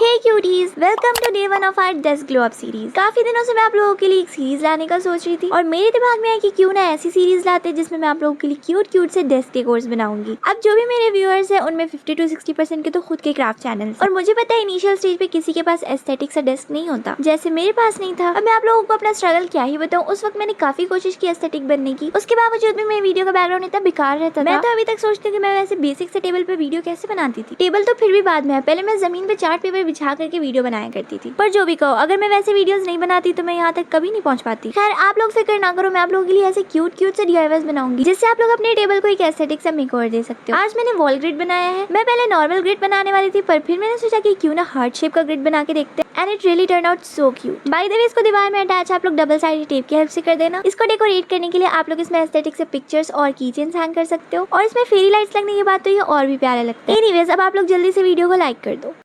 Hey cuties, welcome to day 1 of our desk glow up series. काफी दिनों से मैं आप लोगों के लिए एक सीरीज लाने का सोच रही थी और मेरे दिमाग में है कि क्यों ना ऐसी सीरीज लाते जिसमें मैं आप लोगों के लिए क्यूट से डेस्क डेकोर्स बनाऊंगी। अब जो भी मेरे व्यूअर्स हैं उनमें 50 to 60% के तो खुद के क्राफ्ट चैनल्स और मुझे पता है इनिशियल स्टेज पे किसी के पास एस्थेटिक सा डेस्क नहीं होता, जैसे मेरे पास नहीं था। अब मैं आप लोगों को अपना स्ट्रगल क्या ही बताऊं। उस वक्त मैंने काफी कोशिश की एस्थेटिक बनने की, उसके बावजूद भी मेरे वीडियो का बैकग्राउंड इतना बेकार रहता था। मैं तो अभी तक सोचती हूँ कि मैं वैसे बेसिक से टेबल पे वीडियो कैसे बनाती थी। टेबल तो फिर भी बाद में है, पहले मैं जमीन पे चार्ट पेपर बिछा करके वीडियो बनाया करती थी। पर जो भी कहो, अगर मैं वैसे वीडियोस नहीं बनाती तो मैं यहाँ तक कभी नहीं पहुँच पाती। खैर, आप लोग फिक्र ना करो, मैं आप लोगों के लिए ऐसे क्यूट से DIYs बनाऊंगी जिससे आप लोग अपने टेबल को एक एस्थेटिक सा मेकओवर दे सकते हो। आज मैंने वॉल ग्रिड बनाया है। मैं पहले नॉर्मल ग्रिड बनाने वाली थी, पर फिर मैंने सोचा कि क्यों ना हार्ट शेप का ग्रिड बना के देखते हैं, and it really turn out so cute. By the way, इसको दीवार में अटैच आप लोग डबल साइडेड टेप की हेल्प से कर देना। इसको डेकोरेट करने के लिए आप लोग इसमें एस्थेटिक से पिक्चर्स और कीचेन्स हैंग कर सकते हो, और इसमें फेरी लाइट्स लगने के बाद तो ये और भी प्यारा लगता है। एनीवेज, अब आप लोग जल्दी से वीडियो को लाइक कर दो।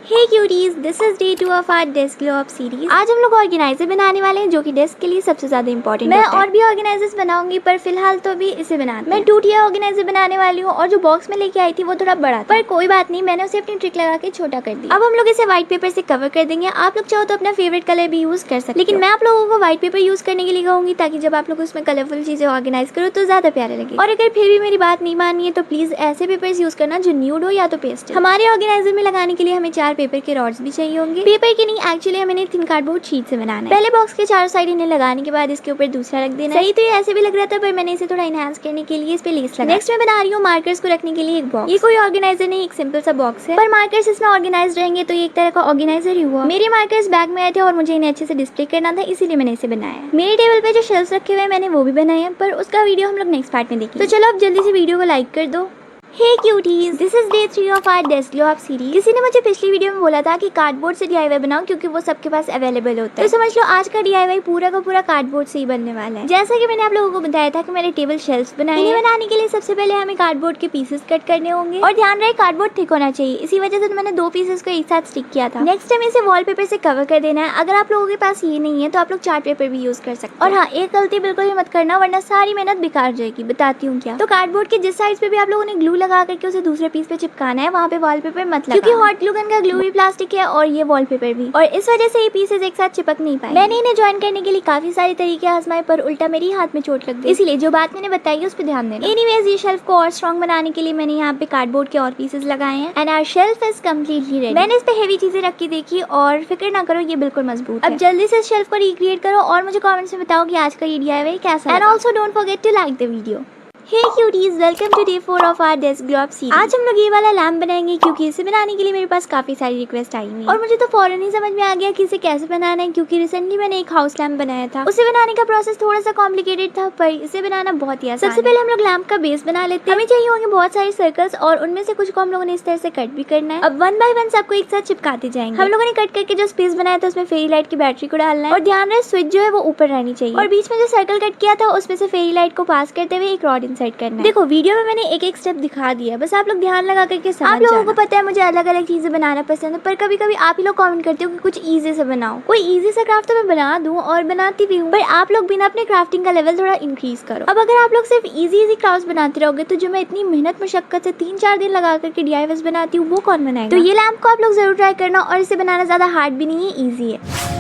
Hey cuties, this is day 2 of our desk glow up series. आज हम लोग ऑर्गेनाइजर बनाने वाले हैं जो कि डेस्क के लिए सबसे ज्यादा इंपॉर्टेंट है। मैं और भी ऑर्गेनाइजर्स बनाऊंगी, पर फिलहाल तो अभी इसे बनाते हैं। मैं 2 tier ऑर्गेनाइजर बनाने वाली हूँ, और जो बॉक्स में लेके आई थी वो थोड़ा बड़ा था, पर कोई बात नहीं, मैंने उसे अपनी ट्रिक लगा के छोटा कर दिया। अब हम लोग इसे व्हाइट पेपर से कवर कर देंगे। आप लोग चाहो तो अपना फेवरेट कलर भी यूज कर सकते हैं, लेकिन मैं आप लोगों को व्हाइट पेपर यूज करने के लिए कहूंगी ताकि जब आप लोग उसमें कलरफुल चीजें ऑर्गेनाइज करो तो ज्यादा प्यारे लगे। और अगर फिर भी मेरी बात नहीं मानी है तो प्लीज ऐसे पेपर्स यूज करना जो न्यूड हो या तो पेस्टल। हमारे ऑर्गेनाइजर में लगाने के लिए हमें 4 पेपर के रॉड्स भी चाहिए होंगे। पेपर की नहीं, एक्चुअली हमें थिन कार्डबोर्ड शीट से बनाना है। पहले बॉक्स के चारों साइड इन्हें लगाने के बाद इसके ऊपर दूसरा रख देना है। सही तो ये ऐसे भी लग रहा था, पर मैंने इसे थोड़ा इनहांस करने के लिए इस पे लेस लगा। नेक्स्ट मैं बना रही हूँ मार्कर्स को रखने के लिए एक बॉक्स। ये कोई ऑर्गेनाइजर नहीं, एक सिंपल सा बॉक्स है, पर मार्कर्स इसमें ऑर्गेनाइज रहेंगे तो ये एक तरह का ऑर्गेनाइजर ही हुआ। मेरे मार्कर्स बैग में आए थे और मुझे इन्हें अच्छे से डिस्प्ले करना था, इसीलिए मैंने इसे बनाया। मेरे टेबल पे जो शेल्फ रखे हुए मैंने वो भी बनाए हैं, पर उसका वीडियो हम लोग नेक्स्ट पार्ट में देखेंगे। तो चलो अब जल्दी से वीडियो को लाइक कर दो। Hey cuties, this is day 3 of our desk glow up series. किसी ने मुझे पिछली वीडियो में बोला था कि कार्डबोर्ड से DIY बनाओ क्योंकि वो सबके पास अवेलेबल होता है। तो समझ लो आज का DIY पूरा का पूरा कार्डबोर्ड से ही बनने वाला है। जैसा कि मैंने आप लोगों को बताया था कि मैंने टेबल शेल्फ्स बनाए। इन्हें बनाने के लिए सबसे पहले हमें कार्डबोर्ड के पीसेस कट करने होंगे, और ध्यान रहे कार्डबोर्ड थिक होना चाहिए, इसी वजह से मैंने 2 पीसेस को एक साथ स्टिक किया था। नेक्स्ट हमें इसे वॉलपेपर से कवर कर देना है। अगर आप लोगों के पास ये नहीं है तो आप लोग चार्ट पेपर भी यूज कर सकते हैं। और हाँ, एक गलती बिल्कुल भी मत करना वरना सारी मेहनत बेकार जाएगी। बताती हूँ क्या। तो कार्डबोर्ड के जिस साइड पे भी आप लोगों ने ग्लू लगा करके उसे दूसरे पीस पे चिपकाना है, वहाँ पे वॉलपेपर मत लगाना, क्योंकि हॉट ग्लू गन का ग्लू भी प्लास्टिक है और ये वॉलपेपर भी, और इस वजह से ये पीसेस एक साथ चिपक नहीं पाए। मैंने इन्हें ज्वाइन करने के लिए काफी सारे तरीके आजमाए, पर उल्टा मेरी हाथ में चोट लग गई, इसलिए जो बात मैंने बताई है उस पर ध्यान देना। एनीवेज, ये शेल्फ को और स्ट्रॉन्ग बनाने के लिए मैंने यहाँ पे कार्डबोर्ड के और पीसेस लगाए हैं, and our shelf is completely ready. मैंने इस पे हेवी चीजें रख के देखी और फिक्र ना करो, ये बिल्कुल मजबूत है। अब जल्दी से इस शेल्फ को रिक्रिएट करो और मुझे कमेंट्स में बताओ कि आज का ये DIY कैसा है, and also don't forget to like the video. Hey cuties, welcome to day 4 of our desk glow up series. आज हम लोग ये वाला लैम्प बनाएंगे क्योंकि इसे बनाने के लिए मेरे पास काफी सारी रिक्वेस्ट आई हुई और मुझे तो फौरन ही समझ में आ गया कि इसे कैसे बनाना है, क्योंकि रिसेंटली मैंने एक हाउस लैम्प बनाया था। उसे बनाने का प्रोसेस थोड़ा सा कॉम्प्लिकेटेड था, पर इसे बनाना बहुत ही आसान है। सबसे पहले हम लोग लैम्प का बेस बना लेते हैं। हमें चाहिए होंगे बहुत सारे सर्कल्स, और उनमें से कुछ को हम लोगों ने इस तरह से कट भी करना है। अब 1 by 1 सबको एक साथ चिपकाते जाएंगे। हम लोगों ने कट करके जो स्पेस बनाया था उसमें फेरी लाइट की बैटरी को डालना है, और ध्यान रहे स्विच जो है वो ऊपर रहनी चाहिए, और बीच में जो सर्कल कट किया था उसमें से फेरी लाइट को पास करते हुए एक रॉड इंसर्ट करना है। देखो, वीडियो में मैंने एक स्टेप दिखा दिया, बस आप लोग ध्यान लगा करके समझ। आप लोगों को पता है मुझे अलग अलग चीजें बनाना पसंद है, पर कभी कभी आप ही लोग कमेंट करते हो कि कुछ इजी से बनाओ। कोई इजी सा क्राफ्ट तो मैं बना दूं, और बनाती भी हूँ, पर आप लोग भी ना अपने क्राफ्टिंग का लेवल थोड़ा इंक्रीज करो। अब अगर आप लोग सिर्फ इजी क्राफ्ट बनाते रहोगे तो जो मैं इतनी मेहनत मशक्कत से 3-4 दिन लगा करके DIYs बनाती हूँ वो कौन बनाएगा। तो ये लैम्प को आप लोग जरूर ट्राई करना, और इसे बनाना ज्यादा हार्ड भी नहीं है, ईजी है।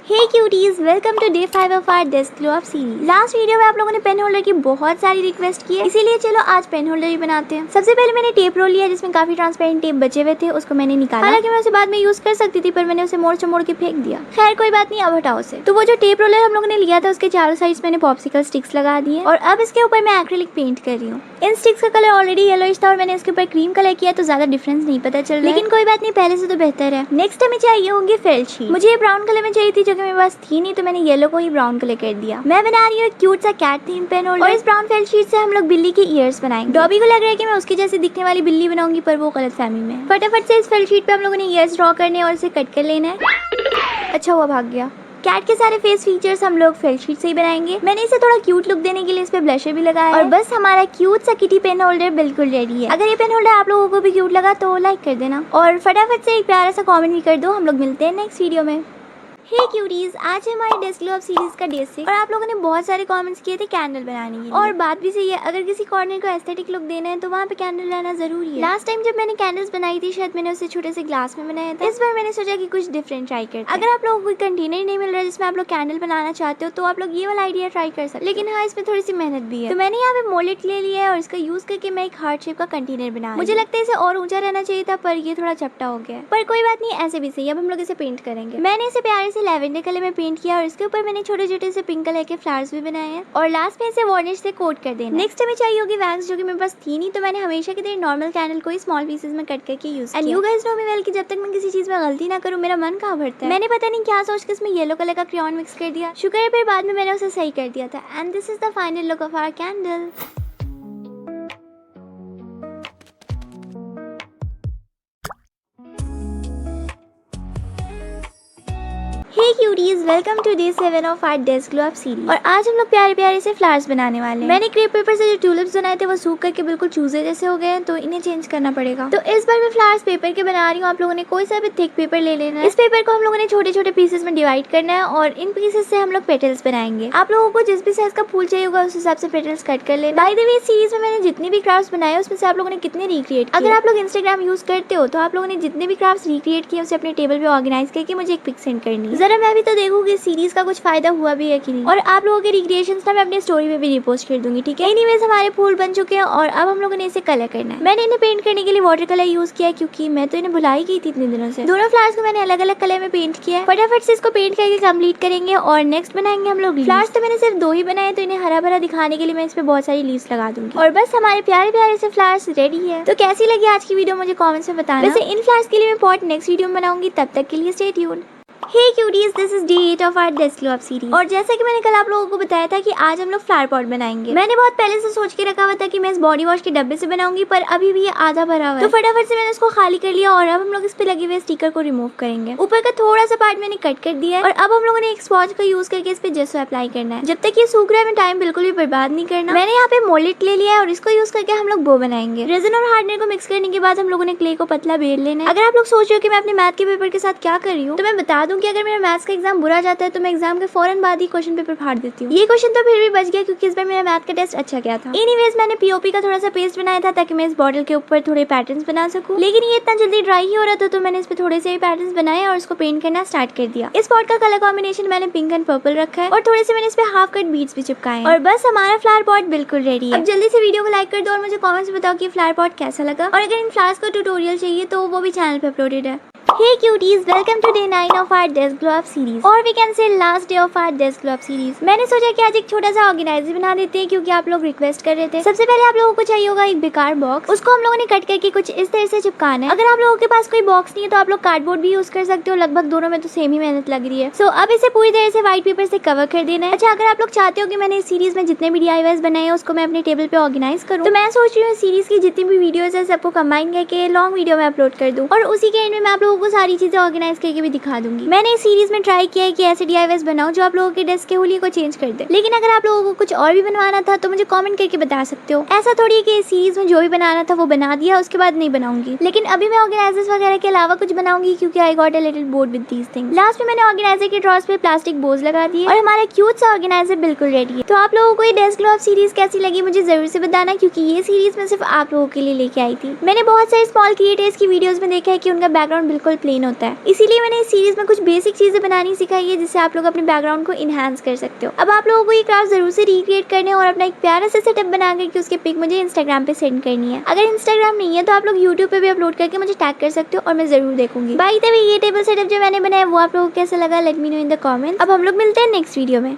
Hey cuties, welcome to day 5 of our desk glow up series. Last video में आप लोगों ने पेन होल्डर की बहुत सारी रिक्वेस्ट की है, इसीलिए चलो आज पेन होल्डर ही बनाते हैं। सबसे पहले मैंने टेप रोल लिया जिसमें काफी ट्रांसपेरेंट टेप बचे हुए थे, उसको मैंने निकाला। हालांकि मैं उसे बाद में यूज कर सकती थी, पर मैंने उसे मोड़ के फेंक दिया। खैर कोई बात नहीं, अब हटाओ उसे। तो वो जो टेप रोलर हम लोगों ने लिया था उसके चारों साइड्स मैंने पॉप्सिकल स्टिक्स लगा दिए, और अब इसके ऊपर मैं एक्रिलिक पेंट कर रही हूँ। इन स्टिक्स का कलर ऑलरेडी येलोइश था और मैंने इसके ऊपर क्रीम कलर किया, तो ज्यादा डिफरेंस नहीं पता चल रहा है, लेकिन कोई बात नहीं, पहले से तो बेहतर है। नेक्स्ट हमें चाहिए होंगे फेल्ट शीट। मुझे ये ब्राउन कलर में चाहिए थी जो कि मेरे पास थी नहीं, तो मैंने येलो को ही ब्राउन कलर कर दिया। मैं बना रही हूँ क्यूट सा कैट थीम पेन होल्डर, और इस ब्राउन फेल्ट शीट से हम लोग बिल्ली के ईयर्स बनाएंगे। डॉबी को लग रहा है कि मैं उसके जैसे दिखने वाली बिल्ली बनाऊंगी, पर वो गलतफहमी में। फटाफट से इस फेल्ट शीट पे हम लोगों ने ईयर्स ड्रॉ करने और इसे कट कर लेना है। अच्छा हुआ भाग गया। कैट के सारे फेस फीचर्स हम लोग फेल्ट शीट से ही बनाएंगे। मैंने इसे थोड़ा क्यूट लुक देने के लिए इस पे ब्लशर भी लगाया है, और बस हमारा क्यूट सा किटी पेन होल्डर बिल्कुल रेडी है। अगर ये पेन होल्डर आप लोगों को भी क्यूट लगा तो लाइक कर देना, और फटाफट से एक प्यारा सा कमेंट भी कर दो। हम लोग मिलते हैं नेक्स्ट वीडियो में। हे क्यूटीज, आज है हमारे डेस्क ग्लो अप सीरीज का डे 6 और आप लोगों ने बहुत सारे कमेंट्स किए थे कैंडल बनाने के लिए। और बात भी सही है, अगर किसी कॉर्नर को एस्थेटिक लुक देना है तो वहाँ पे कैंडल रहना जरूरी है। लास्ट टाइम जब मैंने कैंडल्स बनाई थी शायद मैंने उसे छोटे से ग्लास में बनाया था। इस बार मैंने सोचा कि कुछ डिफरेंट ट्राई करते हैं। अगर आप लोगों को कोई कंटेनर नहीं मिल रहा है जिसमें आप लोग कैंडल बनाना चाहते हो तो आप लोग ये वाला आइडिया ट्राई कर सकते, लेकिन हाँ इसमें थोड़ी सी मेहनत भी है। तो मैंने यहाँ पे मोल्ड ले लिया है और इसका यूज करके मैं एक हार्ट शेप का कंटेनर बना। मुझे लगता है इसे और ऊंचा रहना चाहिए था पर ये थोड़ा चपटा हो गया, पर कोई बात नहीं, ऐसे भी सही। अब हम लोग इसे पेंट करेंगे। मैंने इसे प्यारे से लैवेंडर कलर में पेंट किया और इसके ऊपर मैंने छोटे छोटे से पिंक कलर के फ्लावर्स भी बनाए हैं और लास्ट में इसे वार्निश से कोट कर देना। नेक्स्ट हमें चाहिए होगी वैक्स, जो कि मेरे पास थी नहीं, तो मैंने हमेशा की तरह नॉर्मल कैंडल को स्मॉल पीसेस में कट करके यूज किया। And you guys know me well कि जब तक मैं किसी चीज में गलती ना करूं मेरा मन कहाँ भरता है। मैंने पता नहीं क्या सोच के इसमें येलो कलर का क्रेयॉन मिक्स कर दिया। शुक्र है फिर बाद में मैंने उसे सही कर दिया था। And this is the final look of our candle. Hey cuties, welcome to day 7 of our desk glow up series. और आज हम लोग प्यारे प्यारे से फ्लावर्स बनाने वाले हैं। मैंने क्रेप पेपर से जो ट्यूलिप्स बनाए थे वो सूख करके बिल्कुल चूजे जैसे हो गए हैं, तो इन्हें चेंज करना पड़ेगा। तो इस बार मैं फ्लावर्स पेपर के बना रही हूँ। आप लोगों ने कोई सा भी थिक पेपर ले लेना है। इस पेपर को हम लोगों ने छोटे छोटे पीसेस में डिवाइड करना है और इन पीसेस से हम लोग पेटल्स बनाएंगे। आप लोगों को जिस भी साइज का फूल चाहिए होगा उस हिसाब से पेटल्स कट कर लेना। बाय द वे, सीरीज में मैंने जितने भी क्राफ्ट्स बनाए उसमें से आप लोगों ने कितने रिक्रिएट किए। अगर आप लोग इंस्टाग्राम यूज करते हो तो आप लोगों ने जितने भी क्राफ्ट्स रिक्रिएट किए उसे अपने टेबल पे ऑर्गेनाइज करके मुझे एक पिक सेंड करनी है। जरा मैं भी तो देखूँ इस सीरीज का कुछ फायदा हुआ भी है कि नहीं। और आप लोगों के रिक्रिएशंस ना मैं अपनी स्टोरी पे भी रिपोस्ट कर दूंगी, ठीक है। एनीवेज, हमारे फूल बन चुके हैं और अब हम लोगों ने इसे कलर करना है। मैंने इन्हें पेंट करने के लिए वाटर कलर यूज किया क्योंकि मैं तो इन्हें भुला ही गई थी इतने दिनों से। दोनों फ्लावर्स को मैंने अलग अलग कलर में पेंट किया है। फटाफट से इसको पेंट करके कंप्लीट करेंगे और नेक्स्ट बनाएंगे हम लोग फ्लावर्स। तो मैंने सिर्फ 2 ही बनाए, तो इन्हें हरा भरा दिखाने के लिए मैं इस पे बहुत सारी लीव्स लगा दूंगी और बस हमारे प्यारे प्यारे से फ्लावर्स रेडी है। तो कैसी लगी आज की वीडियो मुझे कमेंट्स में बताना। वैसे इन फ्लावर्स के लिए मैं पॉट नेक्स्ट वीडियो में बनाऊंगी, तब तक के लिए stay tuned. Hey cuties, this is day 8 of our desk glow up series. और जैसा कि मैंने कल आप लोगों को बताया था कि आज हम लोग फ्लावर पॉट बनाएंगे। मैंने बहुत पहले से सोच के रखा हुआ था कि मैं इस बॉडी वॉश के डब्बे से बनाऊंगी, पर अभी भी ये आधा भरा हुआ है। तो फटाफट से मैंने उसको खाली कर लिया और अब हम लोग इस पे लगे हुए स्टिकर को रिमूव करेंगे। ऊपर का थोड़ा सा पार्ट मैंने कट कर दिया है और अब हम लोगों ने एक स्पॉन्ज का यूज करके इस पे जेसो अप्लाई करना है। जब तक ये सूख रहा है, टाइम बिल्कुल भी बर्बाद नहीं करना। मैंने यहाँ पे मोल्ड ले लिया है और इसको यूज करके हम लोग बो बनाएंगे। रेजिन और हार्डनर को मिक्स करने के बाद हम लोगों ने क्ले को पतला बेल लेना है। अगर आप लोग सोच रहे हो कि मैं अपने मैथ के पेपर के साथ क्या कर रही हूँ, तो मैं बता दूं कि अगर मेरा मैथ्स का एग्जाम बुरा जाता है तो मैं एग्जाम के फौरन बाद ही क्वेश्चन पेपर फाड़ देती हूँ। ये क्वेश्चन तो फिर भी बच गया क्योंकि इस बार मेरा मैथ का टेस्ट अच्छा गया था। एनीवेज, मैंने पीओपी का थोड़ा सा पेस्ट बनाया था ताकि मैं इस बॉटल के ऊपर थोड़े पैटर्न्स बना सकूं, लेकिन ये इतना जल्दी ड्राई ही हो रहा था तो मैंने इस पे थोड़े से पैटर्न्स बनाए और इसको पेंट करना स्टार्ट कर दिया। इस पॉट का कलर कॉम्बिनेशन मैंने पिंक एंड पर्पल रखा है और थोड़े से मैंने इस पे हाफ कट बीड्स भी चिपकाए हैं और बस हमारा फ्लावर पॉट बिल्कुल रेडी है। अब जल्दी से वीडियो को लाइक कर दो और मुझे कमेंट्स में बताओ कि फ्लावर पॉट कैसा लगा और अगर इन फ्लावर्स का ट्यूटोरियल चाहिए तो वो भी चैनल पे अपलोडेड है। Hey cuties, welcome to day 9 of our desk glow up series, or we can say last day of our desk glow up series। मैंने सोचा कि आज एक छोटा सा ऑर्गेनाइजर बना देते हैं क्योंकि आप लोग रिक्वेस्ट कर रहे थे। सबसे पहले आप लोगों को चाहिए होगा एक बेकार बॉक्स, उसको हम लोगों ने कट करके कुछ इस तरह से चिपकाना है। अगर आप लोगों के पास कोई बॉक्स नहीं है तो आप लोग कार्डबोर्ड भी यूज कर सकते हो, लगभग दोनों में तो सेम ही मेहनत लग रही है। सो अब इसे पूरी तरह से व्हाइट पेपर से कवर कर देना है। अच्छा, अगर आप लोग चाहते हो कि मैंने इस सीरीज में जितने भी DIYs बनाए हैं उसको मैं अपने टेबल पे ऑर्गेनाइज करूँ, तो मैं सोच रही हूँ सीरीज की जितनी भी वीडियोज है सबको कंबाइन करके लॉन्ग वीडियो में अपलोड कर दूँ और उसी के एंड में मैं आप लोगों को सारी चीजें ऑर्गेनाइज करके भी दिखा दूंगी। मैंने इस सीरीज में ट्राई किया है कि ऐसे DIYs बनाऊं जो आप लोगों के डेस्क के हुलिये को चेंज कर दे, लेकिन अगर आप लोगों को कुछ और भी बनवाना था तो मुझे कमेंट करके बता सकते हो। ऐसा थोड़ी है कि इस सीरीज में जो भी बनाना था वो बना दिया उसके बाद नहीं बनाऊंगी, लेकिन अभी मैं ऑर्गेनाइजर्स वगैरह के अलावा कुछ बनाऊंगी क्योंकि I got a little bored with these things. Last में मैंने ऑर्गेनाइजर के ड्रॉर्स पे प्लास्टिक बोझ लगा दिए और हमारा क्यूट सा ऑर्गेनाइजर बिल्कुल रेडी है। तो आप लोगों को ये डेस्क ग्लो अप सीरीज कैसी लगी मुझे जरूर से बताना, क्योंकि ये सीरीज मैं सिर्फ आप लोगों के लिए लेके आई थी। मैंने बहुत सारे स्मॉल क्रिएटर्स की वीडियोस में देखा है कि उनका बैकग्राउंड बिल्कुल प्लेन होता है, इसीलिए मैंने इस सीरीज में कुछ बेसिक चीजें बनानी सिखाई है जिससे आप लोग अपने बैकग्राउंड को इनहांस कर सकते हो। अब आप लोगों को ये क्राफ्ट जरूर से रिक्रिएट करने और अपना एक प्यारा सा सेटअप बना करके उसके पिक मुझे इंस्टाग्राम पे सेंड करनी है। अगर इंस्टाग्राम नहीं है तो आप लोग यूट्यूब पे भी अपलोड करके मुझे टैग कर सकते हो और मैं जरूर देखूंगी। बाय द वे, ये टेबल सेटअप जो मैंने बनाया वो आप लोगों को कैसा लगा, let me know in the comments. अब हम लोग मिलते हैं नेक्स्ट वीडियो में।